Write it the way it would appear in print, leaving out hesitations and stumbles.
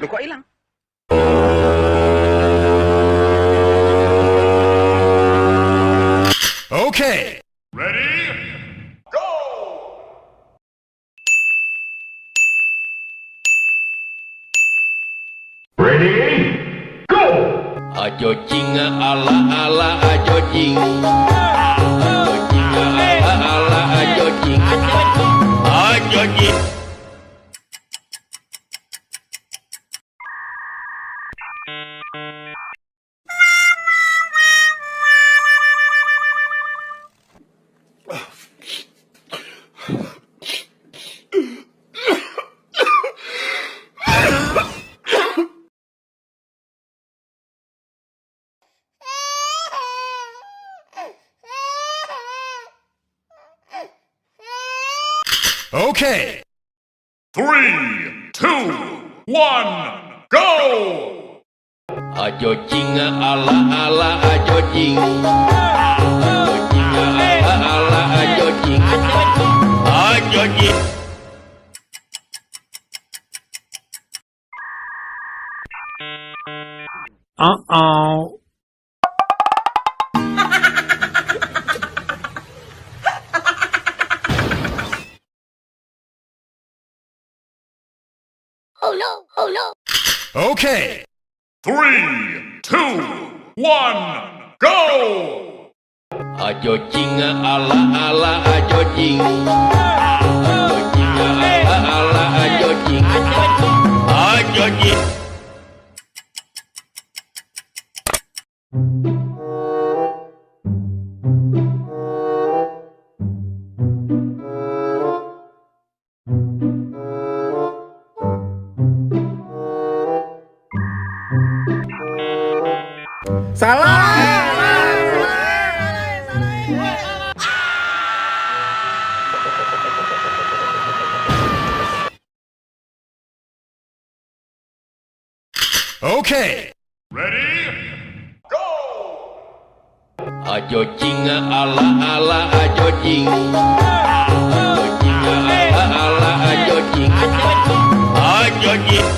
Lu kok hilang? Okay. Ready? Go! Ready? Go! Ayo jing ala ala ayo jing. Ayo jing ala ala ayo jing. Ayo jing. Okay. 3, 2, 1, go! Ayo jing ala ala ayo jing. Ayo jing ala ala ayo jing. Ayo jing. Uh-oh. Oh no, oh no. Okay. 3, 2, 1, go! Ayo jing ala ala ayo jing. Ayo jing ala ala ayo jing. Ayo jing. Okay. Ready? Go! Ayo jing ala ala ayo jing. Ayo jing ala ala ayo jing. Ayo jing.